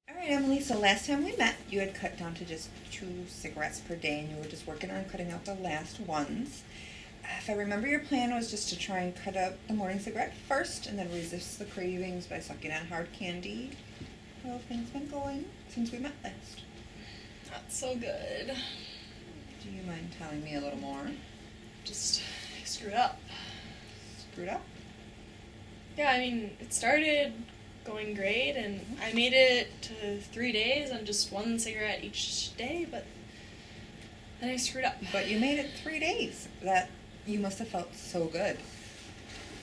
All right, Emily, so last time we met, you had cut down to just 2 cigarettes per day and you were just working on cutting out the last ones. If I remember, your plan was just to try and cut out the morning cigarette first and then resist the cravings by sucking on hard candy. How have things been going since we met last? Not so good. Do you mind telling me a little more? Just screwed up. Screwed up? Yeah, I mean, it started going great, and I made it to 3 days on just one cigarette each day, but then I screwed up. But you made it 3 days. That you must have felt so good.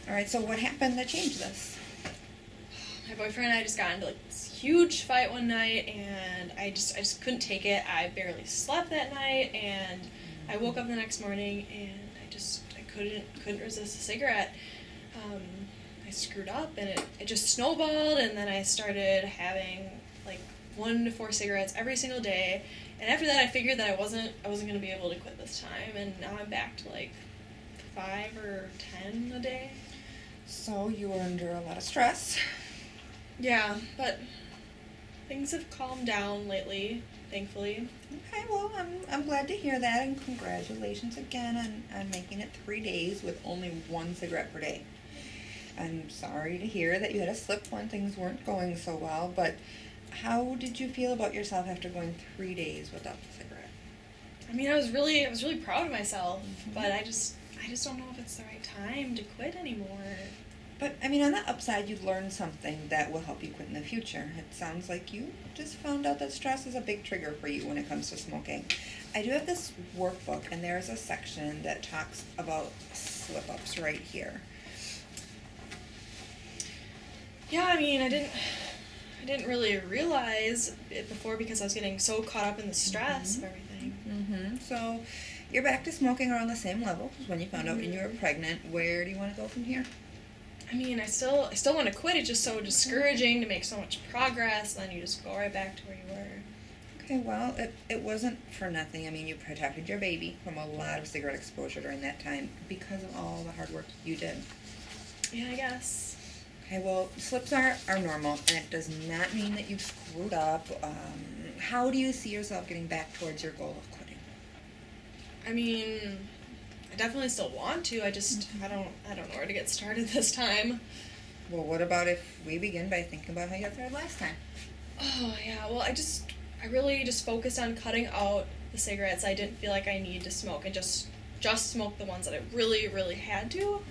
All right, so what happened that changed this? My boyfriend and I just got into like this huge fight one night, and I just couldn't take it. I barely slept that night, and I woke up the next morning, and I couldn't resist a cigarette. I screwed up, and it just snowballed, and then I started having like 1 to 4 cigarettes every single day. And after that, I figured that I wasn't gonna be able to quit this time, and now I'm back to like 5 or 10 a day. So you were under a lot of stress. Yeah, but things have calmed down lately, thankfully. Okay, well, I'm glad to hear that, and congratulations again on making it 3 days with only 1 cigarette per day. I'm sorry to hear that you had a slip when things weren't going so well, but how did you feel about yourself after going 3 days without the cigarette? I mean, I was really proud of myself, but I just don't know if it's the right time to quit anymore. But, I mean, on the upside, you've learned something that will help you quit in the future. It sounds like you just found out that stress is a big trigger for you when it comes to smoking. I do have this workbook, and there's a section that talks about slip-ups right here. Yeah, I mean, I didn't really realize it before because I was getting so caught up in the stress of everything. So, you're back to smoking around the same level as when you found out when you were pregnant. Where do you want to go from here? I mean, I still want to quit. It's just so discouraging to make so much progress, and then you just go right back to where you were. Okay, well, it wasn't for nothing. I mean, you protected your baby from a lot of cigarette exposure during that time because of all the hard work you did. Yeah, I guess. Okay, well, slips are normal, and it does not mean that you've screwed up. How do you see yourself getting back towards your goal of quitting? I mean, I definitely still want to. I don't know where to get started this time. Well, what about if we begin by thinking about how you got started last time? Oh, yeah. Well, I really just focused on cutting out the cigarettes I didn't feel like I needed to smoke, and just smoke the ones that I really had to.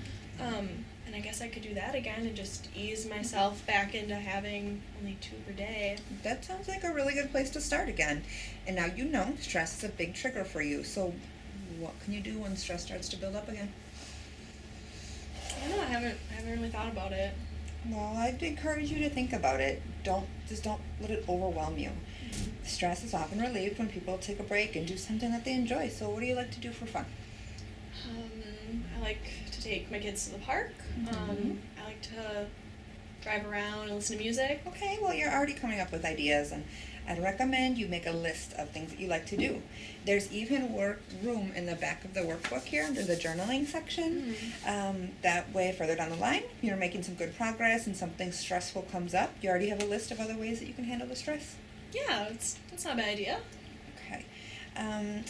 And I guess I could do that again and just ease myself back into having only 2 per day. That sounds like a really good place to start again. And now you know stress is a big trigger for you. So what can you do when stress starts to build up again? I don't know. I haven't really thought about it. Well, I'd encourage you to think about it. Don't let it overwhelm you. Stress is often relieved when people take a break and do something that they enjoy. So what do you like to do for fun? I like to take my kids to the park. I like to drive around and listen to music. Okay, well, you're already coming up with ideas, and I'd recommend you make a list of things that you like to do. There's even room in the back of the workbook here under the journaling section. That way, further down the line, you're making some good progress and something stressful comes up. You already have a list of other ways that you can handle the stress. Yeah, that's not a bad idea. Okay.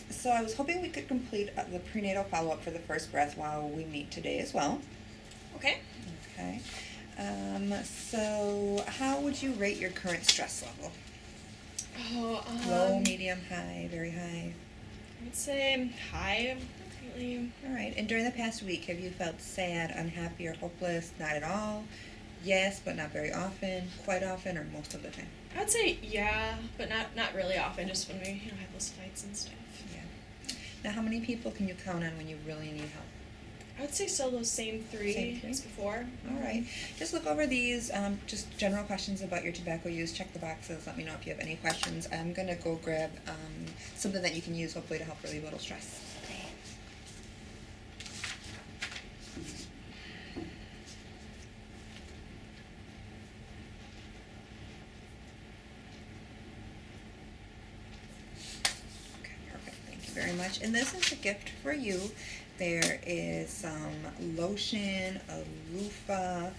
So I was hoping we could complete the prenatal follow-up for the first breath while we meet today as well. Okay. Okay. So how would you rate your current stress level? Low, medium, high, very high? I would say high, lately. All right. And during the past week, have you felt sad, unhappy, or hopeless? Not at all? Yes, but not very often? Quite often, or most of the time? I would say yeah, but not really often. Just when we have those fights and stuff. Yeah. Now, how many people can you count on when you really need help? I would say still those same three as before. All right. Just look over these, just general questions about your tobacco use. Check the boxes. Let me know if you have any questions. I'm going to go grab something that you can use, hopefully, to help relieve a little stress. Okay, perfect. Thank you very much. And this is a gift for you. There is some lotion, a loofah.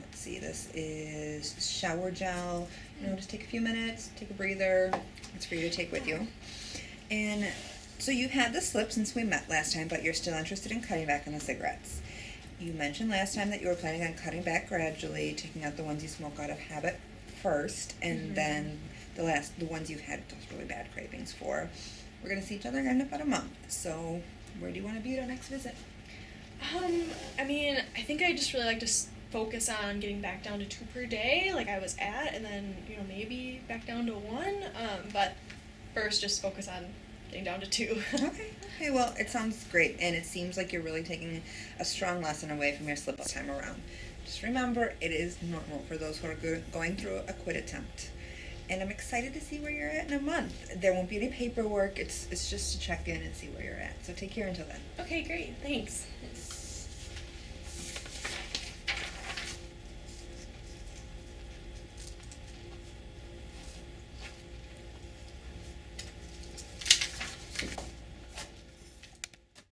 Let's see, this is shower gel. Just take a few minutes, take a breather. It's for you to take with you. And so you had the slip since we met last time, but you're still interested in cutting back on the cigarettes. You mentioned last time that you were planning on cutting back gradually, taking out the ones you smoke out of habit first, and then the ones you've had those really bad cravings for. We're going to see each other again in about a month. So where do you want to be at our next visit? I mean, I think I just really like to focus on getting back down to 2 per day, like I was at, and then, maybe back down to 1. But first, just focus on getting down to 2. Okay, well, it sounds great, and it seems like you're really taking a strong lesson away from your slip this time around. Just remember, it is normal for those who are going through a quit attempt. And I'm excited to see where you're at in a month. There won't be any paperwork. It's just to check in and see where you're at. So take care until then. Okay, great. Thanks.